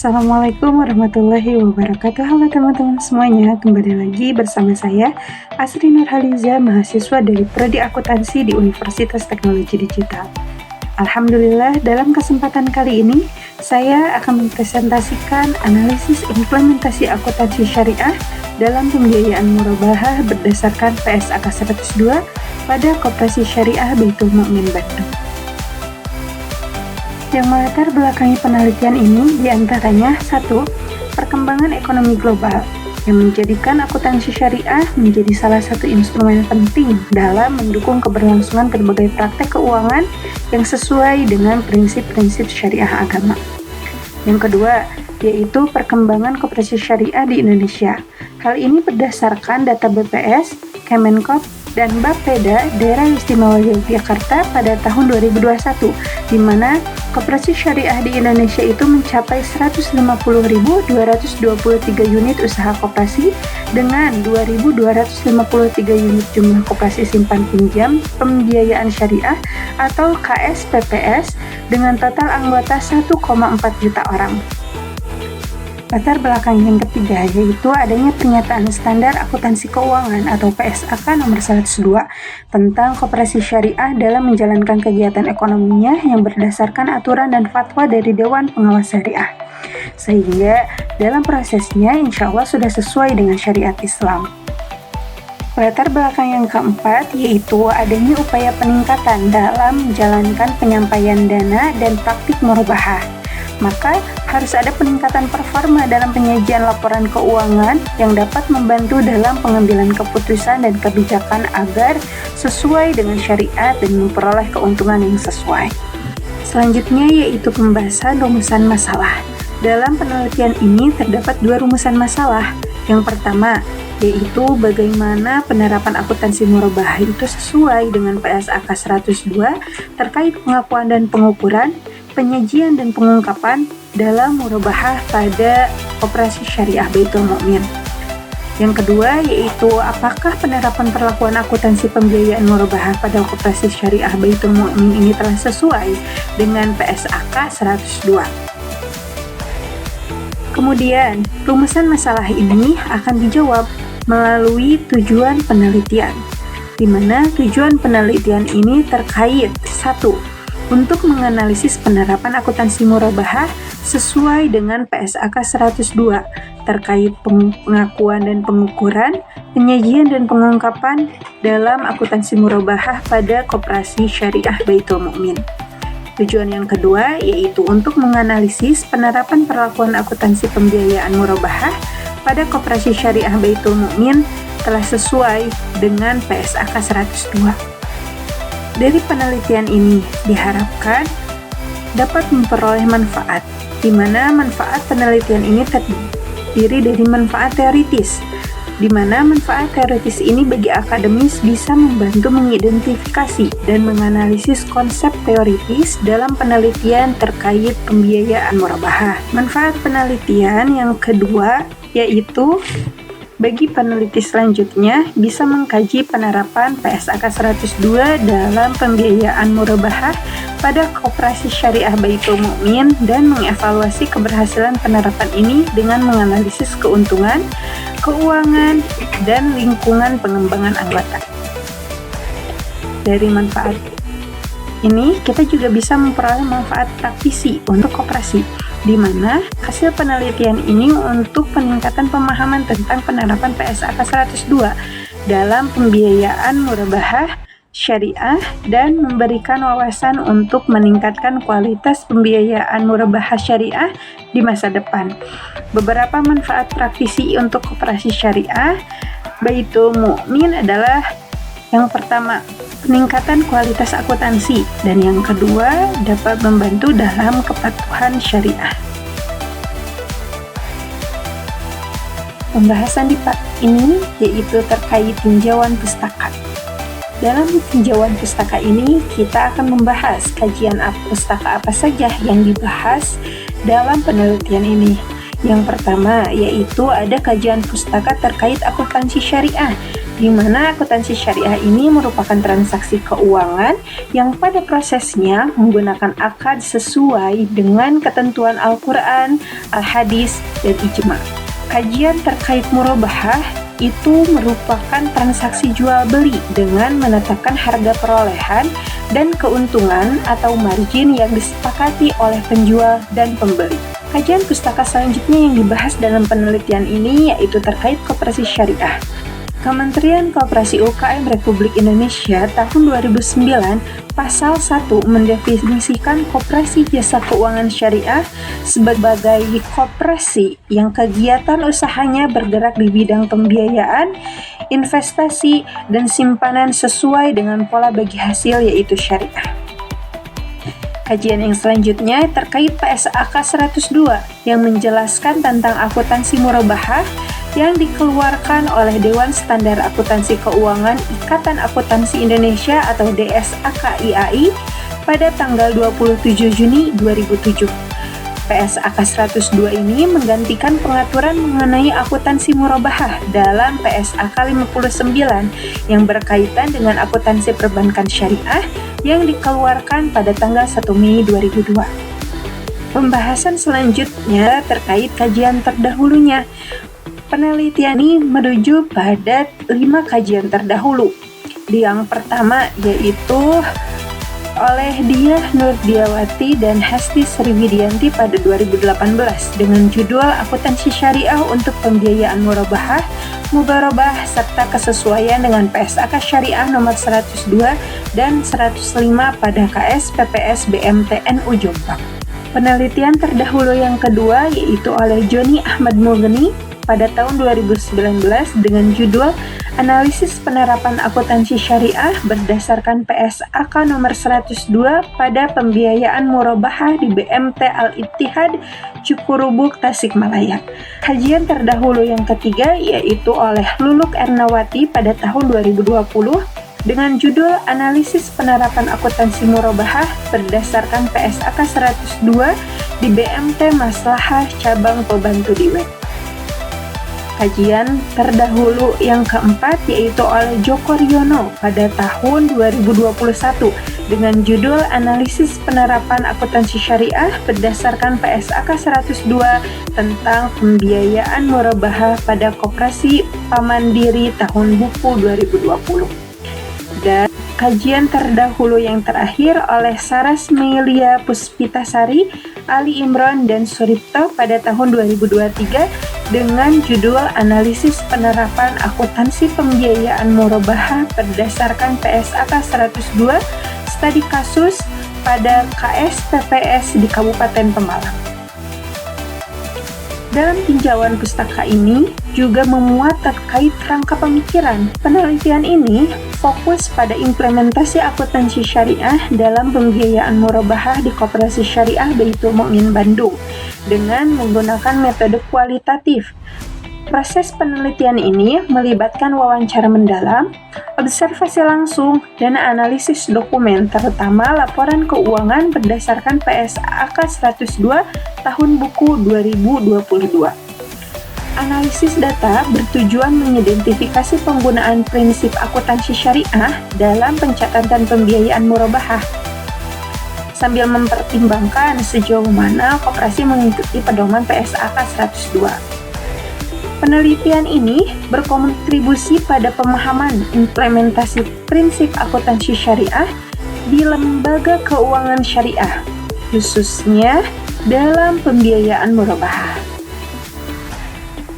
Assalamualaikum warahmatullahi wabarakatuh. Halo teman-teman semuanya, kembali lagi bersama saya Asri Nurhaliza, mahasiswa dari Prodi Akuntansi di Universitas Teknologi Digital. Alhamdulillah, dalam kesempatan kali ini saya akan mempresentasikan analisis implementasi akuntansi syariah dalam pembiayaan murabahah berdasarkan PSAK 102 pada Koperasi Syariah Baitul Mukmin Bandung. Yang melatar belakangi penelitian ini diantaranya 1. Perkembangan ekonomi global yang menjadikan akuntansi syariah menjadi salah satu instrumen penting dalam mendukung keberlangsungan berbagai praktek keuangan yang sesuai dengan prinsip-prinsip syariah agama. Yang kedua, yaitu perkembangan koperasi syariah di Indonesia. Hal ini berdasarkan data BPS, Kemenkop, dan Bapeda Daerah Istimewa Yogyakarta pada tahun 2021, di mana koperasi syariah di Indonesia itu mencapai 150.223 unit usaha koperasi dengan 2.253 unit jumlah koperasi simpan pinjam pembiayaan syariah atau KSPPS dengan total anggota 1,4 juta orang. Latar belakang yang ketiga yaitu adanya pernyataan standar akuntansi keuangan atau PSAK nomor 102 tentang koperasi syariah dalam menjalankan kegiatan ekonominya yang berdasarkan aturan dan fatwa dari Dewan Pengawas Syariah. Sehingga dalam prosesnya insya Allah sudah sesuai dengan syariat Islam. Latar belakang yang keempat yaitu adanya upaya peningkatan dalam menjalankan penyampaian dana dan praktik murabahah. Maka harus ada peningkatan performa dalam penyajian laporan keuangan yang dapat membantu dalam pengambilan keputusan dan kebijakan agar sesuai dengan syariat dan memperoleh keuntungan yang sesuai. Selanjutnya yaitu pembahasan rumusan masalah. Dalam penelitian ini terdapat 2 rumusan masalah. Yang pertama yaitu bagaimana penerapan akuntansi murabahah itu sesuai dengan PSAK 102 terkait pengakuan dan pengukuran, penyajian dan pengungkapan dalam murabahah pada Koperasi Syariah Baitul Mukmin. Yang kedua yaitu apakah penerapan perlakuan akuntansi pembiayaan murabahah pada Koperasi Syariah Baitul Mukmin ini telah sesuai dengan PSAK 102. Kemudian, rumusan masalah ini akan dijawab melalui tujuan penelitian, di mana tujuan penelitian ini terkait 1. Untuk menganalisis penerapan akuntansi murabahah sesuai dengan PSAK 102 terkait pengakuan dan pengukuran, penyajian dan pengungkapan dalam akuntansi murabahah pada Koperasi Syariah Baitul Mukmin. Tujuan yang kedua yaitu untuk menganalisis penerapan perlakuan akuntansi pembiayaan murabahah pada Koperasi Syariah Baitul Mukmin telah sesuai dengan PSAK 102. Dari penelitian ini diharapkan dapat memperoleh manfaat, di mana manfaat penelitian ini terdiri dari manfaat teoritis, di mana manfaat teoritis ini bagi akademis bisa membantu mengidentifikasi dan menganalisis konsep teoritis dalam penelitian terkait pembiayaan murabahah. Manfaat penelitian yang kedua yaitu bagi peneliti selanjutnya bisa mengkaji penerapan PSAK 102 dalam pembiayaan murabahah pada Koperasi Syariah Baitul Mukmin dan mengevaluasi keberhasilan penerapan ini dengan menganalisis keuntungan, keuangan, dan lingkungan pengembangan anggota. Dari manfaat ini, kita juga bisa memperoleh manfaat praktisi untuk koperasi, di mana hasil penelitian ini untuk peningkatan pemahaman tentang penerapan PSAK 102 dalam pembiayaan murabahah syariah dan memberikan wawasan untuk meningkatkan kualitas pembiayaan murabahah syariah di masa depan. Beberapa manfaat praktisi untuk koperasi syariah Baitul Mukmin adalah yang pertama, peningkatan kualitas akuntansi, dan yang kedua dapat membantu dalam kepatuhan syariah. Pembahasan di part ini yaitu terkait tinjauan pustaka. Dalam tinjauan pustaka ini kita akan membahas kajian pustaka apa saja yang dibahas dalam penelitian ini. Yang pertama yaitu ada kajian pustaka terkait akuntansi syariah, di mana akuntansi syariah ini merupakan transaksi keuangan yang pada prosesnya menggunakan akad sesuai dengan ketentuan Al-Quran, Al-Hadis, dan Ijma. Kajian terkait murabahah itu merupakan transaksi jual beli dengan menetapkan harga perolehan dan keuntungan atau margin yang disepakati oleh penjual dan pembeli. Kajian pustaka selanjutnya yang dibahas dalam penelitian ini yaitu terkait koperasi syariah. Kementerian Koperasi UKM Republik Indonesia tahun 2009 Pasal 1 mendefinisikan koperasi jasa keuangan syariah sebagai koperasi yang kegiatan usahanya bergerak di bidang pembiayaan, investasi, dan simpanan sesuai dengan pola bagi hasil yaitu syariah. Kajian yang selanjutnya terkait PSAK 102 yang menjelaskan tentang akuntansi murabahah yang dikeluarkan oleh Dewan Standar Akuntansi Keuangan Ikatan Akuntansi Indonesia atau DSAKIAI pada tanggal 27 Juni 2007. PSAK 102 ini menggantikan pengaturan mengenai akuntansi murabahah dalam PSAK 59 yang berkaitan dengan akuntansi perbankan syariah yang dikeluarkan pada tanggal 1 Mei 2002. Pembahasan selanjutnya terkait kajian terdahulunya. Penelitian ini merujuk pada 5 kajian terdahulu. Yang pertama yaitu oleh Diah Nurdiawati dan Hesti Sriwidianti pada 2018 dengan judul Akuntansi Syariah untuk Pembiayaan Murabahah, Mubarobah, serta kesesuaian dengan PSAK Syariah nomor 102 dan 105 pada KS PPS BMT NU Jombang. Penelitian terdahulu yang kedua yaitu oleh Joni Ahmad Mugni pada tahun 2019 dengan judul Analisis Penerapan Akuntansi Syariah berdasarkan PSAK nomor 102 pada Pembiayaan Murabahah di BMT Al-Ittihad Cukurubuk Tasikmalaya. Kajian terdahulu yang ketiga yaitu oleh Luluk Ernawati pada tahun 2020 dengan judul Analisis Penerapan Akuntansi Murabahah berdasarkan PSAK 102 di BMT Maslahah Cabang Pembantu Diwek. Kajian terdahulu yang keempat yaitu oleh Joko Riono pada tahun 2021 dengan judul Analisis Penerapan Akuntansi Syariah berdasarkan PSAK 102 tentang pembiayaan murabahah pada koperasi Pamandiri tahun buku 2020. Dan kajian terdahulu yang terakhir oleh Saras Melia Puspitasari, Ali Imron, dan Suripto pada tahun 2023 dengan judul Analisis Penerapan Akuntansi Pembiayaan Murabahah berdasarkan PSAK 102 Studi Kasus pada KS PPS di Kabupaten Pemalang. Dalam tinjauan pustaka ini juga memuat terkait kerangka pemikiran. Penelitian ini fokus pada implementasi akuntansi syariah dalam pembiayaan murabahah di Koperasi Syariah Baitul Mukmin Bandung dengan menggunakan metode kualitatif. Proses penelitian ini melibatkan wawancara mendalam, observasi langsung, dan analisis dokumen, terutama laporan keuangan berdasarkan PSAK 102 tahun buku 2022. Analisis data bertujuan mengidentifikasi penggunaan prinsip akuntansi syariah dalam pencatatan pembiayaan murabahah, sambil mempertimbangkan sejauh mana koperasi mengikuti pedoman PSAK 102. Penelitian ini berkontribusi pada pemahaman implementasi prinsip akuntansi syariah di lembaga keuangan syariah, khususnya dalam pembiayaan murabahah.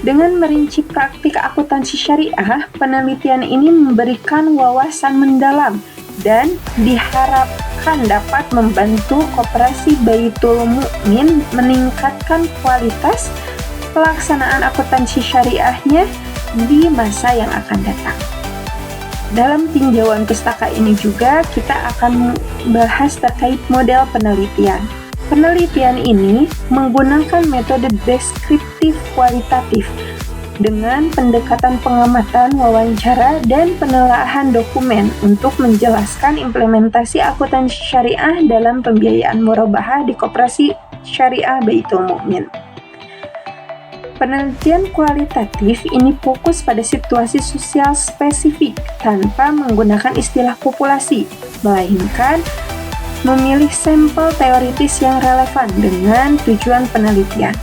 Dengan merinci praktik akuntansi syariah, penelitian ini memberikan wawasan mendalam dan diharapkan dapat membantu Koperasi Baitul Mukmin meningkatkan kualitas pelaksanaan akuntansi syariahnya di masa yang akan datang. Dalam tinjauan pustaka ini juga kita akan membahas terkait model penelitian. Penelitian ini menggunakan metode deskriptif kualitatif dengan pendekatan pengamatan, wawancara, dan penelaahan dokumen untuk menjelaskan implementasi akuntansi syariah dalam pembiayaan murabahah di Koperasi Syariah Baitul Mukmin. Penelitian kualitatif ini fokus pada situasi sosial spesifik tanpa menggunakan istilah populasi, melainkan memilih sampel teoritis yang relevan dengan tujuan penelitian.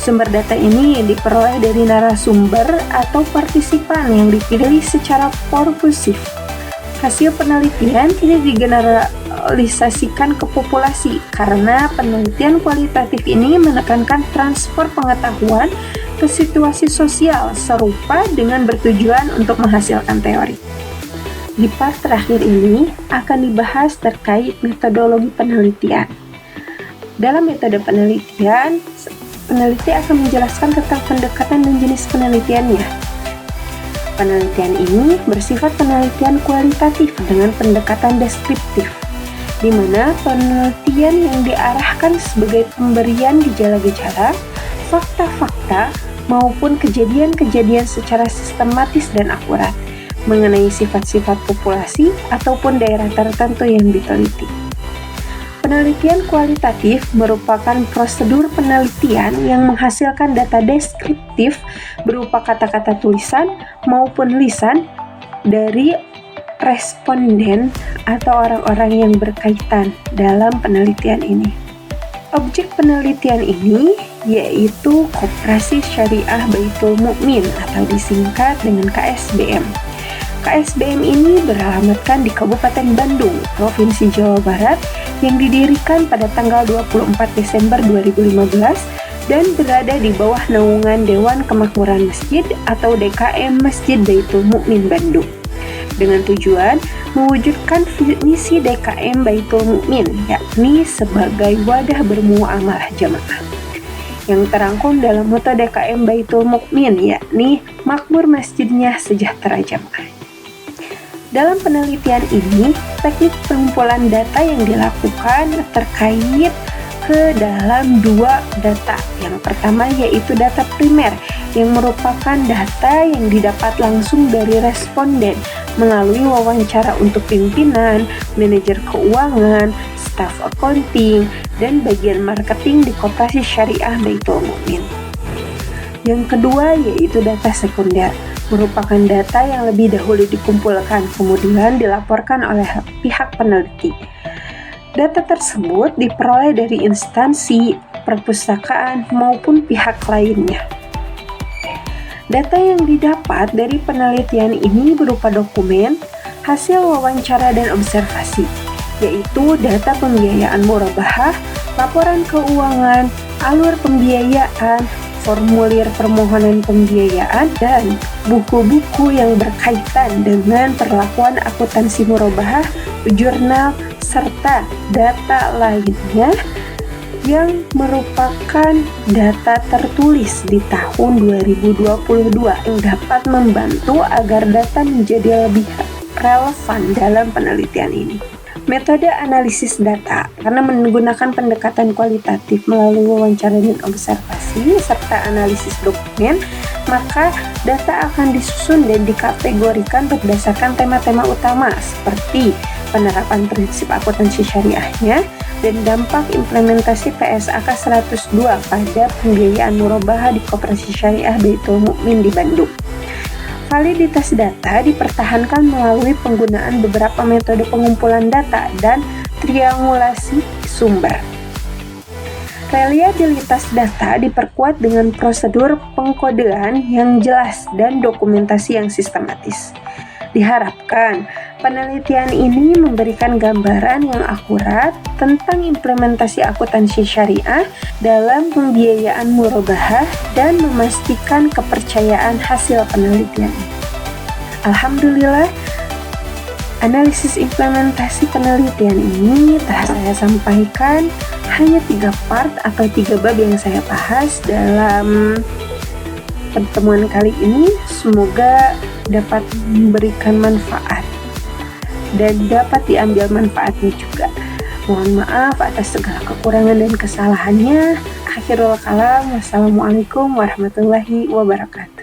Sumber data ini diperoleh dari narasumber atau partisipan yang dipilih secara purposif. Hasil penelitian tidak digeneralisasikan ke populasi karena penelitian kualitatif ini menekankan transfer pengetahuan ke situasi sosial serupa dengan bertujuan untuk menghasilkan teori. Di part terakhir ini akan dibahas terkait metodologi penelitian. Dalam metode penelitian, peneliti akan menjelaskan tentang pendekatan dan jenis penelitiannya. Penelitian ini bersifat penelitian kualitatif dengan pendekatan deskriptif, di mana penelitian yang diarahkan sebagai pemberian gejala-gejala, fakta-fakta, maupun kejadian-kejadian secara sistematis dan akurat mengenai sifat-sifat populasi ataupun daerah tertentu yang diteliti. Penelitian kualitatif merupakan prosedur penelitian yang menghasilkan data deskriptif berupa kata-kata tulisan maupun lisan dari responden atau orang-orang yang berkaitan dalam penelitian ini. Objek penelitian ini yaitu Koperasi Syariah Baitul Mukmin atau disingkat dengan KSBM. KSBM ini beralamatkan di Kabupaten Bandung, Provinsi Jawa Barat, yang didirikan pada tanggal 24 Desember 2015 dan berada di bawah naungan Dewan Kemakmuran Masjid atau DKM Masjid Baitul Mukmin Bandung, dengan tujuan mewujudkan misi DKM Baitul Mukmin, yakni sebagai wadah bermuamalah jamaah, yang terangkum dalam moto DKM Baitul Mukmin, yakni makmur masjidnya sejahtera jamaah. Dalam penelitian ini, teknik pengumpulan data yang dilakukan terkait ke dalam dua data. Yang pertama yaitu data primer, yang merupakan data yang didapat langsung dari responden melalui wawancara untuk pimpinan, manajer keuangan, staf accounting, dan bagian marketing di Koperasi Syariah Baitul Mukmin. Yang kedua yaitu data sekunder, merupakan data yang lebih dahulu dikumpulkan kemudian dilaporkan oleh pihak peneliti. Data tersebut diperoleh dari instansi, perpustakaan, maupun pihak lainnya. Data yang didapat dari penelitian ini berupa dokumen, hasil wawancara dan observasi, yaitu data pembiayaan murabahah, laporan keuangan, alur pembiayaan, formulir permohonan pembiayaan, dan buku-buku yang berkaitan dengan perlakuan akuntansi murabahah, jurnal, serta data lainnya yang merupakan data tertulis di tahun 2022 yang dapat membantu agar data menjadi lebih relevan dalam penelitian ini. Metode analisis data, karena menggunakan pendekatan kualitatif melalui wawancara dan observasi serta analisis dokumen, maka data akan disusun dan dikategorikan berdasarkan tema-tema utama seperti penerapan prinsip akuntansi syariahnya dan dampak implementasi PSAK 102 pada pembiayaan murabahah di Koperasi Syariah Baitul Mukmin di Bandung. Validitas data dipertahankan melalui penggunaan beberapa metode pengumpulan data dan triangulasi sumber. Reliabilitas data diperkuat dengan prosedur pengkodean yang jelas dan dokumentasi yang sistematis. Diharapkan penelitian ini memberikan gambaran yang akurat tentang implementasi akuntansi syariah dalam pembiayaan murabahah dan memastikan kepercayaan hasil penelitian. Alhamdulillah, analisis implementasi penelitian ini telah saya sampaikan hanya 3 part atau 3 bab yang saya bahas dalam pertemuan kali ini. Semoga dapat memberikan manfaat dan dapat diambil manfaatnya juga. Mohon maaf atas segala kekurangan dan kesalahannya. Akhirul kalam, wassalamualaikum warahmatullahi wabarakatuh.